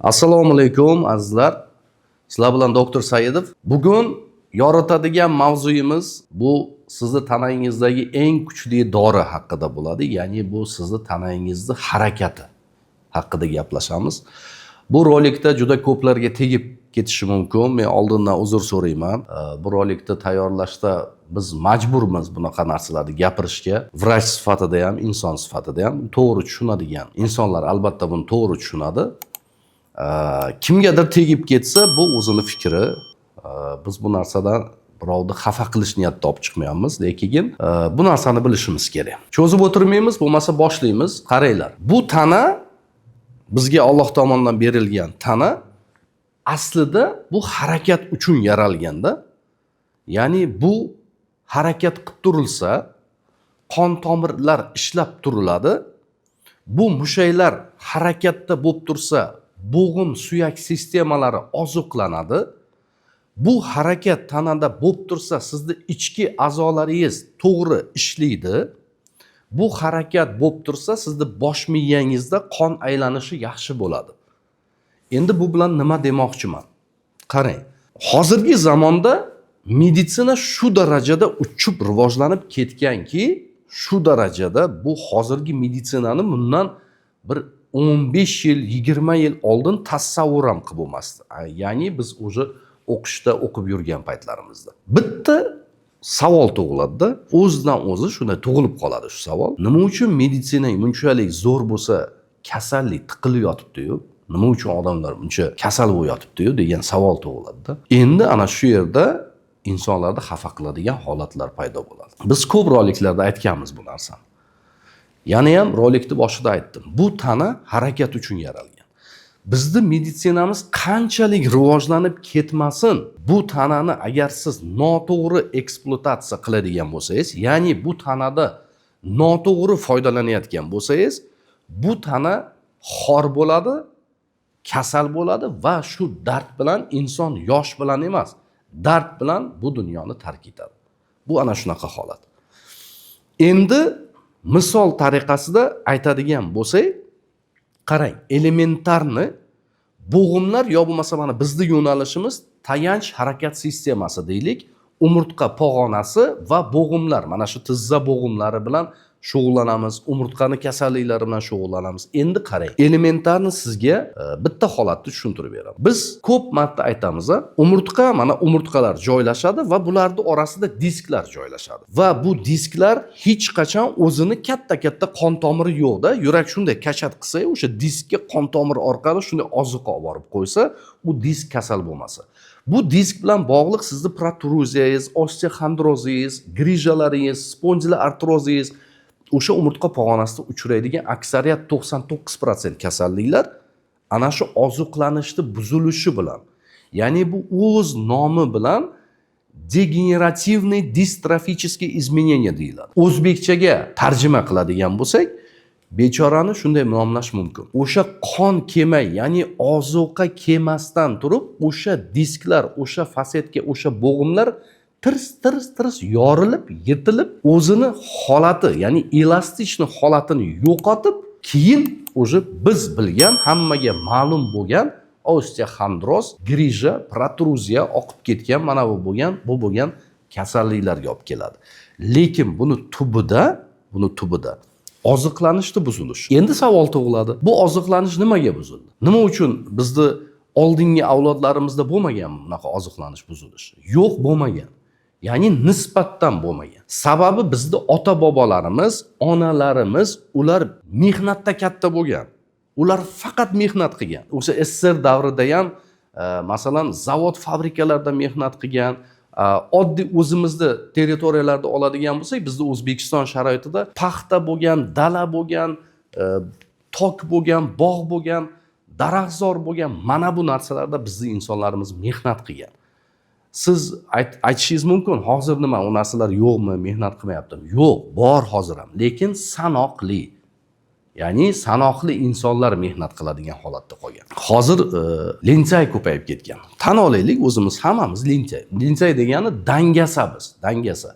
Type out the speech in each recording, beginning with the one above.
Assalomu alaykum azizlar. Sizlar bilan doktor Saidov. Bugun yoritadigan mavzuyimiz bu sizni tanangizdagi eng kuchli dori haqida bo'ladi. Ya'ni bu sizni tanangizni harakati haqida gaplashamiz. Bu rolikda juda ko'plarga tegib ketishi mumkin. Men oldindan uzr so'rayman. Bu rolikni tayyorlashda biz majburmiz bunaqa narsalarni gapirishga. Vrach sifatida ham, inson sifatida ham to'g'ri tushunadigan insonlar albatta buni to'g'ri tushunadi. Kimgadir tegib ketsa bu o'zini fikri. Biz bu narsadan birovni xafa qilish niyatida olib chiqmayapmiz, lekin bu narsani bilishimiz kerak. Cho'zib o'tirmaymiz, bo'lmasa boshlaymiz. Qaranglar. Bu tana bizga Alloh tomonidan berilgan tana aslida bu harakat uchun yaralganda, ya'ni bu harakat qilib turilsa, qon tomirlar ishlab turiladi. Bu mushaklar harakatda bo'lib tursa, bo'g'im suyak sistemalari oziqlanadi. Bu harakat tanada bo'lib tursa, sizni ichki a'zolaringiz to'g'ri ishlaydi. Bu harakat bo'lib tursa, sizni bosh miyangizda qon aylanishi yaxshi bo'ladi. Endi bu bilan nima demoqchiman? Qarang, hozirgi zamonda meditsina shu darajada uchib rivojlanib ketganki, shu darajada bu hozirgi meditsinani bundan bir 15 yil, 20 yil oldin tasavvur ham qilib bo'lmasdi. Ya'ni biz o'zi o'qishda o'qib yurgan paytlarimizda. Bitta savol tug'iladi-da, o'zidan o'zi shunday tug'ilib qoladi shu savol. Nima uchun meditsina bunchalik zo'r bo'lsa, kasallik tiqilib yotibdi-yu? Nima uchun odamlar buncha kasal bo'lib yotibdi-yu degan savol tug'iladi-da. Endi ana shu yerda insonlarni xafa qiladigan holatlar paydo bo'ladi. Biz ko'p roliklarda aytganmiz bu narsani. Yana ham rolikni boshida aytdim. Bu tana harakat uchun yaralgan. Bizni meditsinamiz qanchalik rivojlanib ketmasin, bu tanani agar siz noto'g'ri ekspluatatsiya qiladigan bo'lsangiz, ya'ni bu tanada noto'g'ri foydalanayotgan bo'lsangiz, bu tana xor bo'ladi, kasal bo'ladi va shu dard bilan inson yosh bilan emas, dard bilan bu dunyoni tark etadi. Bu ana shunaqa holat. Endi misol tariqasida aytadigan bo'lsak, qarang, elementarni bo'g'imlar yo bo'lmasa mana bizning yo'nalishimiz tayanch harakat sistemasi deylik, umurtqa pog'onasi va bo'g'imlar, mana shu tizza bo'g'imlari bilan shug'ullanamiz, umurtqani kasalliklari bilan shug'ullanamiz. Endi qarang, elementarni sizga bitta holatni tushuntirib beraman. Biz ko'p marta aytamiz, umurtqa, mana umurtqalar joylashadi va bularning orasida disklar joylashadi. Va bu disklar hech qachon o'zini katta-katta qon tomiri yo'qda, yurak shunday kachat qilsa, o'sha diskka qon tomiri orqali shunday oziqa olib borib qo'ysa, u disk kasal bo'lmasa. Bu disk bilan bog'liq sizni protruziyangiz, osteoxondrozingiz, grijalaringiz, spondilar artrozingiz, o'sha umurtqa pog'onasida uchraydigan aksariyat 99% kasalliklar ana shu oziqlanishni buzilishi bilan, ya'ni bu o'z nomi bilan degenerativniy distrofichеские изменения deyiladi. O'zbekchaga tarjima qiladigan bo'lsak, bechorani shunday nomlash mumkin. O'sha qon kelmay, ya'ni ozuqa kelmasdan turib, o'sha disklar, o'sha fasetga, o'sha bo'g'imlar tirs yorilib, yitilib, o'zini holati, ya'ni elastichni holatini yo'qotib, keyin o'sha biz bilgan, hammaga ma'lum bo'lgan osteoxondroz, grija, protruziya oqib ketgan, mana bu bo'lgan kasalliklarga olib keladi. Lekin buni tubida oziqlanishni buzilish. Endi savol tug'iladi. Bu oziqlanish nimaga buzildi? Nima uchun bizni oldingi avlodlarimizda bo'lmagan bunaqa oziqlanish buzilishi? Yo'q, bo'lmagan. Ya'ni nisbatdan bo'lmagan. Sababi bizni ota-bobolarimiz, onalarimiz, ular mehnatda katta bo'lgan. Ular faqat mehnat qilgan. O'sha SSR davrida ham masalan zavod, fabrikalarda mehnat qilgan. Oddiy o'zimizni territoriyalarda oladigan bo'lsak, bizning O'zbekiston sharoitida paxta bo'lgan, dala bo'lgan, tok bo'lgan, bog' bo'lgan, daraxtzor bo'lgan, mana bu narsalarda bizning insonlarimiz mehnat qilgan. Siz aytishingiz mumkin, hozir nima, u narsalar yo'qmi, mehnat qilmayaptimi? Yo'q, bor hozir ham, lekin sanoqli. Ya'ni sanoqli insonlar mehnat qiladigan holatda qolgan. Hozir lentay ko'payib ketgan. Tan olaylik, o'zimiz hammamiz lentay. Lentay degani dangasa biz, dangasa.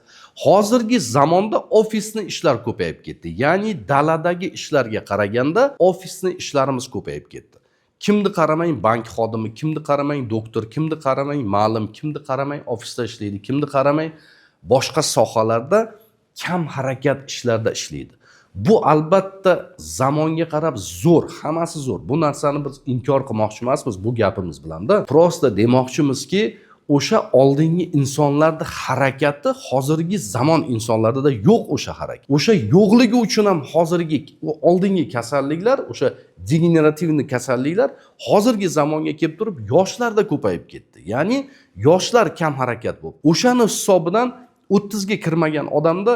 Hozirgi zamonda ofisni ishlar ko'payib ketdi. Ya'ni daladagi ishlarga qaraganda ofisni ishlarimiz ko'payib ketdi. Kimni qaramang bank xodimi, kimni qaramang doktor, kimni qaramang ma'lim, kimni qaramang ofisda ishlaydi, kimni qaramang boshqa sohalarda kam harakat ishlarda ishlaydi. Bu albatta zamonga qarab zo'r, hammasi zo'r. Bu narsani biz inkor qilmoqchi emasmiz bu gapimiz bilan-da. Prosta demoqchimizki, o'sha oldingi insonlarda harakati hozirgi zamon insonlarida yo'q o'sha harakat. O'sha yo'qligi uchun ham hozirgi oldingi kasalliklar, o'sha degenerativni kasalliklar hozirgi zamonga kelib turib yoshlarda ko'payib ketdi. Ya'ni yoshlar kam harakat bo'ldi. O'shani hisobidan 30 ga kirmagan odamda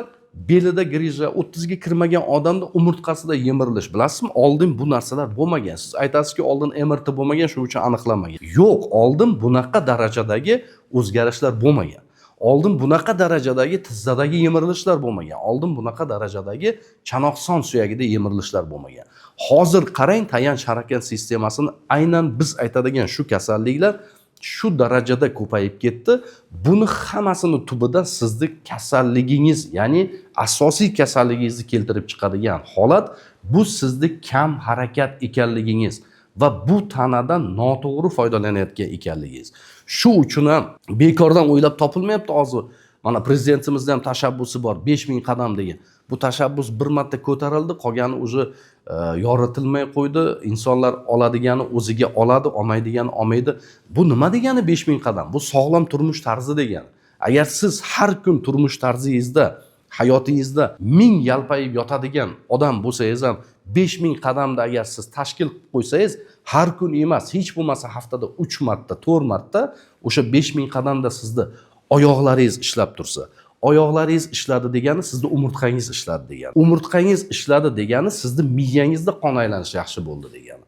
belida grija, 30 ga kirmagan odamda umurtqasida yemirilish. Bilasizmi? Oldin bu narsalar bo'lmagan. Siz aytasizki, oldin MRT bo'lmagan, shuning uchun aniqlanmagan. Yo'q, oldin bunaqa darajadagi o'zgarishlar bo'lmagan. Oldin bunaqa darajadagi tizzadagi yemirilishlar bo'lmagan. Oldin bunaqa darajadagi chanoq son suyagida yemirilishlar bo'lmagan. Hozir qarang, tayanch harakat sistemasini aynan biz aytadigan shu kasalliklar shu darajada ko'payib ketdi. Buni hammasini tubida sizni kasalligingiz, ya'ni asosiy kasalligingizni keltirib chiqadigan holat bu sizni kam harakat ekanligingiz va bu tanadan noto'g'ri foydalanayotgan ekanligingiz. Shu uchun ham bekordan o'ylab topilmayapti hozir. Mana prezidentimizning ham tashabbusi bor, 5000 qadam degan. Bu tashabbus bir marta ko'tarildi, qolgani o'zi yoritilmay qo'ydi. Insonlar oladigani o'ziga oladi, olmaydigani olmaydi. Bu nima degani 5000 qadam? Bu sog'lom turmush tarzi degani. Agar siz har kun turmush tarzingizda, hayotingizda 1000 yalpayib yotadigan odam bo'lsangiz ham 5000 qadamda agar siz tashkil qilib qo'ysangiz, har kun emas, hech bo'lmasa haftada 3 marta, 4 marta o'sha 5000 qadamda sizni oyoqlaringiz ishlab tursa, oyoqlaringiz ishladi degani sizni umurtqangiz ishladi degani. Umurtqangiz ishladi degani sizni miyangizda qon aylanishi yaxshi bo'ldi degani.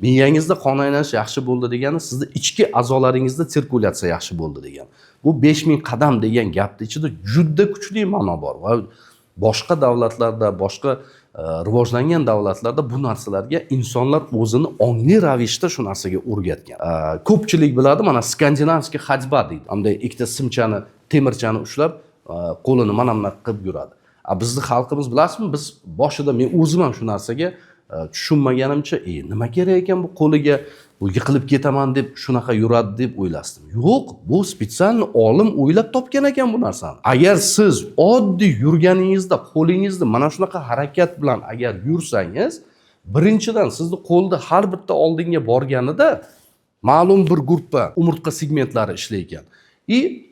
Miyangizda qon aylanishi yaxshi bo'ldi degani sizni ichki a'zolaringizda sirkulyatsiya yaxshi bo'ldi degani. Bu 5000 qadam degan gapning ichida juda kuchli ma'no bor va boshqa davlatlarda, boshqa rivojlangan davlatlarda bu narsalarga insonlar o'zini ongli ravishda shu narsaga o'rgatgan. Ko'pchilik biladi, mana skandinavskiy xajba deydi. Bunday ikkita simchani, temirchani ushlab qo'lini mana bunaqa qilib yuradi. Bizni xalqimiz bilasizmi, biz boshida men o'zim ham shu narsaga tushunmaganimcha, nima kerak ekan bu qo'liga, bu yiqilib ketaman deb shunaqa yuradi deb o'ylasdim. Yo'q, bu spesial olim o'ylab topgan ekan bu narsani. Agar siz oddiy yurganingizda qo'lingizni mana shunaqa harakat bilan agar yursangiz, birinchidan sizni qo'lda har bitta oldinga borganida ma'lum bir gruppa umurtqa segmentlari ishlaykan.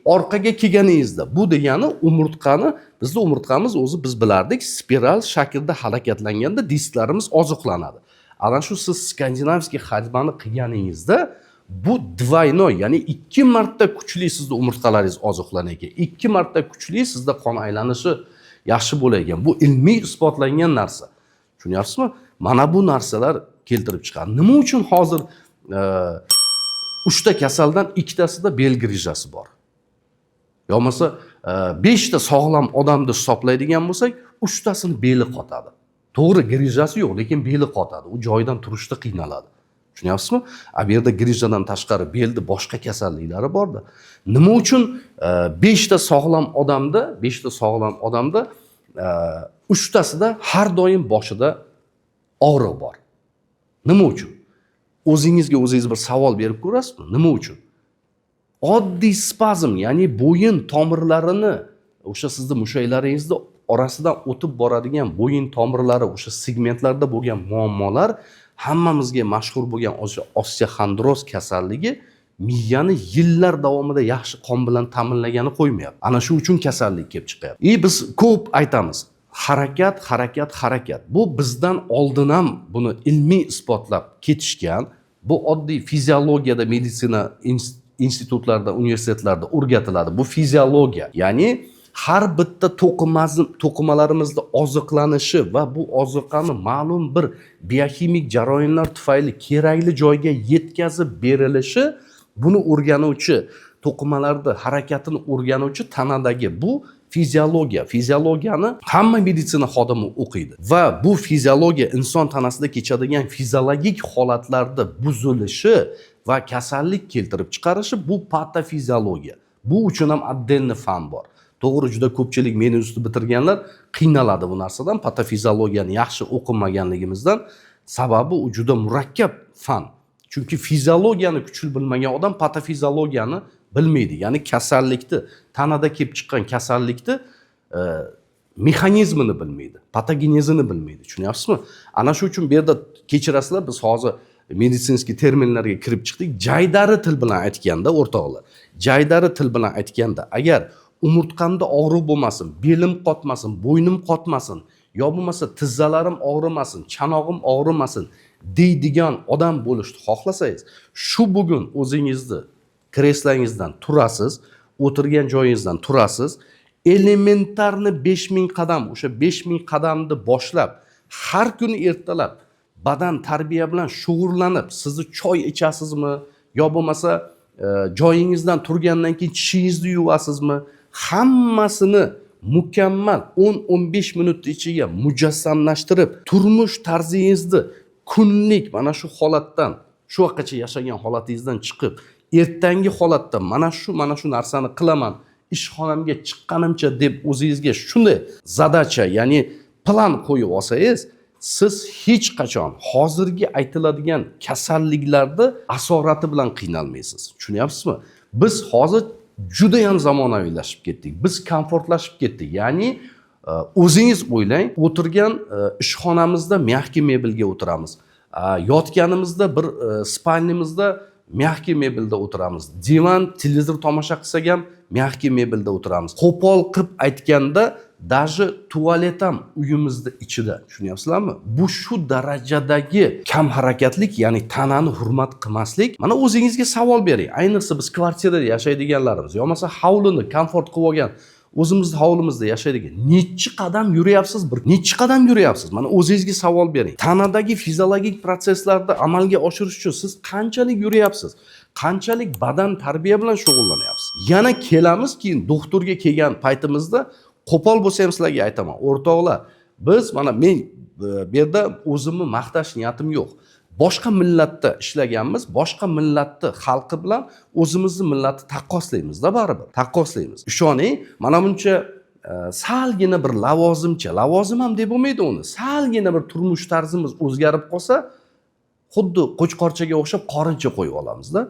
Orqaga kelganingizda bu degani umurtqani, bizning umurtqamiz o'zi biz bilardik, spiral shaklda harakatlanganda disklarimiz oziqlanadi. Ana shu siz skandinavskiy hajmani qilganingizda bu dvaynoy, ya'ni 2 marta kuchli sizning umurtqalaringiz oziqlanar ekan. 2 marta kuchli sizda qon aylanishi yaxshi bo'lar ekan. Bu ilmiy isbotlangan narsa. Tushunyapsizmi? Mana bu narsalar keltirib chiqadi. Nima uchun hozir 3 ta kasaldan 2 tasida bel grijasi bor? Yo'qmasa 5 ta sog'lom odamni hisoblaydigan bo'lsak, 3 tasini beli qotadi. To'g'ri, grijasi yo'q, lekin beli qotadi. U joyidan turishda qiynaladi. Tushunyapsizmi? Bu yerda grijadan tashqari belda boshqa kasalliklari borda. Nima uchun 5 ta sog'lom odamda 3 tasida har doim boshida og'riq bor. Nima uchun? O'zingizga o'zingiz bir savol berib ko'rasizmi? Nima uchun? Oddiy spazm, ya'ni bo'yin tomirlarini, o'sha sizning mushaklaringizda orasidan o'tib boradigan bo'yin tomirlari, o'sha segmentlarda bo'lgan muammolar, hammamizga mashhur bo'lgan o'sha osteoxondroz kasalligi miyani yillar davomida yaxshi qon bilan ta'minlagani qo'ymayapti. Ana shu uchun kasallik kelib chiqyapti. Biz ko'p aytamiz, harakat. Bu bizdan oldin ham buni ilmiy isbotlab ketishgan. Bu oddiy fiziologiyada, meditsina institutlarida, universitetlarda o'rgatiladi. Bu fiziologiya. Ya'ni har bitta to'qimalarimizda oziqlanishi va bu oziqani ma'lum bir biokimik jarayonlar tufayli kerakli joyga yetkazib berilishi, buni o'rganuvchi, to'qimalarda harakatini o'rganuvchi tanadagi bu fiziologiya. Fiziologiyani hamma meditsina xodimi o'qiydi va bu fiziologiya inson tanasida kechadigan fiziologik holatlarda buzilishi va kasallik keltirib chiqarishi bu patofiziologiya. Bu uchun ham отдельный fan bor. To'g'ri, juda ko'pchilik meni ustida bitirganlar qiynaladi bu narsadan, patofiziologiyani yaxshi o'qimaganligimizdan. Sababi u juda murakkab fan. Chunki fiziologiyani kuchli bilmagan odam patofiziologiyani bilmaydi. Ya'ni kasallikni, tanada kelib chiqqan kasallikni mexanizmini bilmaydi, patogenezini bilmaydi. Tushunyapsizmi? Ana shu uchun bu yerda kechirasizlar, biz hozir meditsinskiy terminlarga kirib chiqdik. Jaydari til bilan aytganda o'rtoqlar, jaydari til bilan aytganda agar umurtqamda og'riq bo'lmasin, belim qotmasin, bo'ynim qotmasin, yo bo'lmasa tizzalarim og'rimasin, chanog'im og'rimasin deydigan odam bo'lishni xohlasangiz, shu bugun o'zingizni kreslangizdan turasiz, o'tirgan joyingizdan turasiz, elementarni 5000 qadam, o'sha 5000 qadamni boshlab, har kuni ertalab badan tarbiya bilan shug'ullanib, sizni choy ichasizmi, yo bo'lmasa joyingizdan turgandan keyin tishingizni yuvasizmi, hammasini mukammal 10-15 minut ichiga mujassamlashtirib, turmush tarzingizni kunlik mana shu holatdan, shu vaqtgacha yashagan holatingizdan chiqib, ertangi holatda mana shu narsani qilaman, ishxonamga chiqqanimcha deb o'zingizga shunday zadacha, ya'ni plan qo'yib olsangiz, siz hech qachon hozirgi aytiladigan kasalliklarda asorati bilan qiynalmaysiz. Tushunyapsizmi? Biz hozir juda ham zamonaviylashib ketdik. Biz komfortlashib ketdik. Ya'ni o'zingiz o'ylang, o'tirgan ishxonamizda mягкий mebelga o'tiramiz. Yotganimizda bir spalnimizda mягкий mebelda o'tiramiz. Divan, televizor tomosha qilsak ham mягкий mebelda o'tiramiz. Qo'pol qilib aytganda даже tualet ham uyimizda ichida. Tushunyapsizlarmi? Bu shu darajadagi kam harakatlik, ya'ni tanani hurmat qilmaslik. Mana o'zingizga savol bering. Ayniqsa biz kvartirada yashaydiganlarimiz, yo bo'lmasa hovlini komfort qilib olgan, o'zimizni hovlimizda yashaydigan, necha qadam yurayapsiz? Necha qadam yurayapsiz? Mana o'zingizga savol bering. Tanadagi fiziologik proseslarni amalga oshirish uchun siz qanchalik yurayapsiz? Qanchalik badan tarbiya bilan shug'ullanyapsiz? Yana kelamiz keyin doktorga kelgan paytimizda qo'pol bo'lsa ham sizlarga aytaman. O'rtoqlar, biz mana men bu yerda o'zimni maqtash niyatim yo'q. Boshqa millatda ishlaganmiz, boshqa millatni xalqi bilan o'zimizni millatni taqqoslaymiz-da baribir. Taqqoslaymiz. Ishoning, mana buncha salgina bir lavozim ham deb bo'lmaydi uni. Salgina bir turmush tarzimiz o'zgarib qolsa, xuddi qo'chqorchaga o'xshab qorincha qo'yib olamiz-da.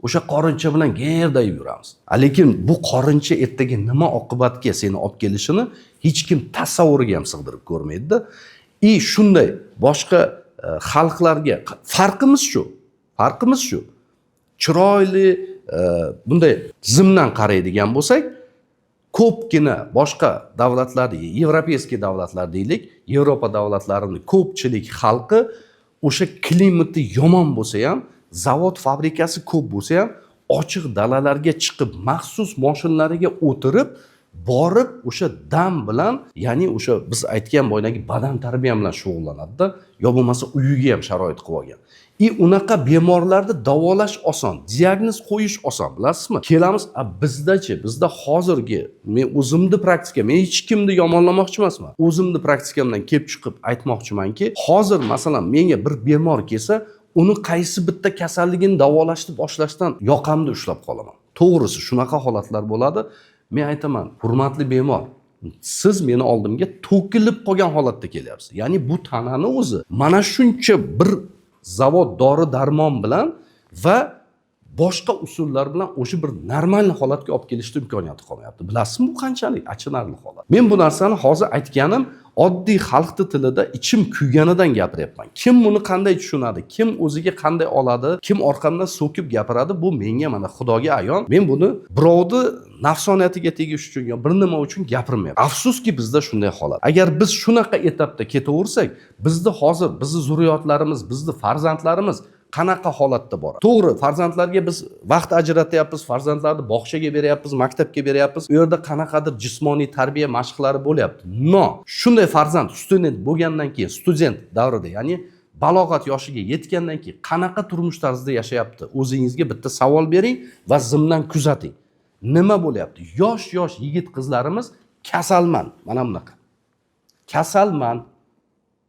O'sha qorincha bilan gerdayib yuramiz. Lekin bu qorincha ertaga nima oqibatga seni olib kelishini hech kim tasavvuriga ham sig'dirib ko'rmaydi-da. Shunday boshqa xalqlarga farqimiz shu. Chiroyli bunday zimdan qaraydigan bo'lsak, ko'pgina boshqa davlatlarni, Yevropeyskiy davlatlar deylik, Yevropa davlatlarining ko'pchilik xalqi o'sha klimati yomon bo'lsa ham, zavod fabrikasi ko'p bo'lsa ham, ochiq dalalarga chiqib, maxsus mashinalariga o'tirib, borib o'sha dam bilan, ya'ni o'sha biz aytgan boydagi badan tarbiya bilan shug'ullanadi-da, yo bo'lmasa uyiga ham sharoit qilib olgan. Unaqa bemorlarni davolash oson, diagnoz qo'yish oson, bilasizmi? Kelamiz, bizda hozirgi, men o'zimni praktika, men hech kimni yomonlamoqchi emasman. O'zimni praktikamdan kelib chiqib aytmoqchimanki, hozir masalan menga bir bemor kelsa, uni qaysi bitta kasalligini davolashni boshlashdan yoqamda ushlab qolaman. To'g'risi shunaqa holatlar bo'ladi. Men aytaman, hurmatli bemor, siz meni oldimga to'kilib qolgan holatda kelyapsiz. Ya'ni bu tanani o'zi mana shuncha bir zavod dori darmon bilan va boshqa usullar bilan o'sha bir normal holatga olib kelishning imkoniyati qolmayapti. Bilasizmi, bu qanchalik achinarli holat. Men bu narsani hozir aytganim oddiy xalqning tilida ichim kuyganidan gapiryapman. Kim buni qanday tushunadi, kim o'ziga qanday oladi, kim orqamdan so'kib gapiradi, bu menga mana Xudoga ayon. Men buni birovni nafsoniyatiga tegish uchun yo bir nima uchun gapirmayman. Afsuski bizda shunday holat. Agar biz shunaqa etapda ketaversak, bizda hozir bizni zurriyotlarimiz, bizni farzandlarimiz qanaqa holatda boradi? To'g'ri, farzandlarga biz vaqt ajratyapmiz, farzandlarni bog'chaga beryapmiz, maktabga beryapmiz. U yerda qanaqadir jismoniy tarbiya mashqlari bo'lyapti. Shunday farzand student bo'lgandan keyin, student davrida, ya'ni balog'at yoshiga yetgandan keyin qanaqa turmush tarzida yashayapti? O'zingizga bitta savol bering va zimdan kuzating. Nima bo'lyapti? Yosh yigit qizlarimiz kasalman, mana bunaqa. Kasalman.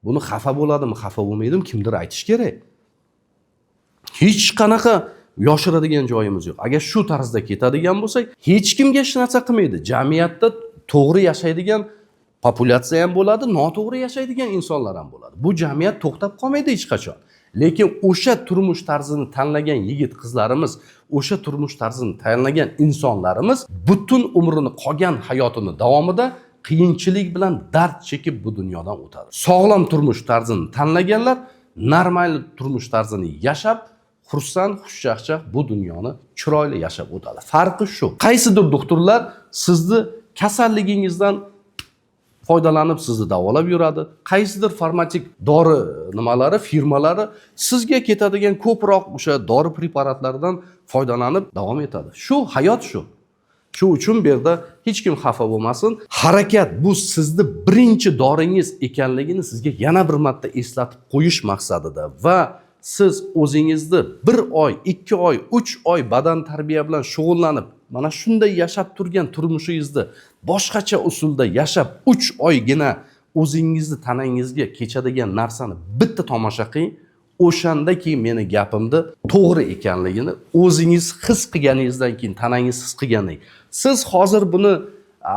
Buni xafa bo'ladimi, xafa bo'lmaydimi, kimdir aytish kerak. Hech qanaqa yoshiradigan joyimiz yo'q. Agar shu tarzda ketadigan bo'lsak, hech kimga hech narsa qilmaydi. Jamiyatda to'g'ri yashaydigan populyatsiya ham bo'ladi, noto'g'ri yashaydigan insonlar ham bo'ladi. Bu jamiyat to'xtab qolmaydi hech qachon. Lekin o'sha turmush tarzini tanlagan yigit qizlarimiz, o'sha turmush tarzini tanlagan insonlarimiz butun umrini, qolgan hayotini davomida qiyinchilik bilan dard chekib bu dunyodan o'tadi. Sog'lom turmush tarzini tanlaganlar normal turmush tarzini yashab, xursand, xushchaqchaq bu dunyoni chiroyli yashab o'tadi. Farqi shu. Qaysidir doktorlar sizni kasalligingizdan foydalanib sizni davolab yuradi. Qaysidir farmatik dori nimalari, firmalari sizga ketadigan ko'proq o'sha dori preparatlaridan foydalanib davom etadi. Shu hayot shu. Shu uchun bu yerda hech kim xafa bo'lmasin. Harakat bu sizni birinchi doringiz ekanligini sizga yana bir marta eslatib qo'yish maqsadida va siz o'zingizni 1 oy, 2 oy, 3 oy badan tarbiya bilan shug'ullanib, mana shunday yashab turgan turmushingizni boshqacha usulda yashab 3 oygina o'zingizni tanangizga kechadigan narsani bitta tomosha qiling. O'shanda keyin meni gapimni to'g'ri ekanligini o'zingiz his qilganingizdan keyin, tanangiz his qilgandan siz hozir buni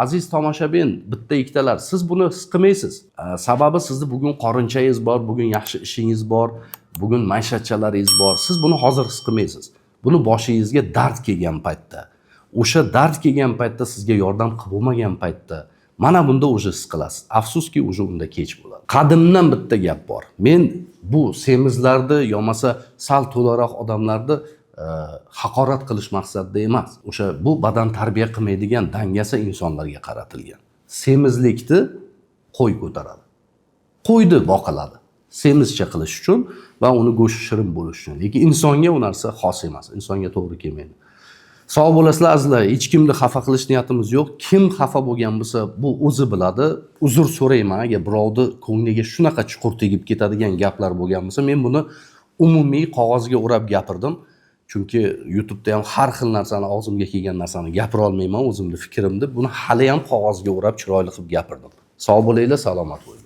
aziz tomoshabin, bitta ikkitalar, siz buni his qilmaysiz. Sababi sizni bugun qorinchangiz bor, bugun yaxshi ishingiz bor, bugun maishatchalaringiz bor. Siz buni hozir his qilmaysiz. Buni boshingizga dard kelgan paytda, o'sha dard kelgan paytda sizga yordam qilib bo'lmagan paytda mana bunda o'zi his qilasiz. Afsuski o'zi unda kech bo'ladi. Qadimdan bitta gap bor. Men bu semizlarni yo'masa sal to'laroq odamlarni haqorat qilish maqsadida emas. O'sha bu badan tarbiya qilmaydigan dangasa insonlarga qaratilgan. Semizlikni qo'y ko'taradi. Qo'yni boqiladi. Semizcha qilish uchun va uni go'shti shirin bo'lish uchun. Lekin insonga u narsa xos emas. Insonga to'g'ri kelmaydi. Sog' bo'lasizlar azizlar, hech kimni xafa qilish niyatimiz yo'q. Kim xafa bo'lgan bo'lsa, bu o'zi biladi. Uzr so'rayman, agar birovni ko'ngliga shunaqa chuqur tegib ketadigan gaplar bo'lgan bo'lsa, men buni umumiy qog'ozga o'rab gapirdim. Chunki YouTube'da ham har xil narsani, og'zimga kelgan narsani gapira olmayman, o'zimning fikrimni. Buni hali ham qog'ozga o'rab chiroyli qilib gapirdim. Sog' bo'linglar, salomat bo'ling.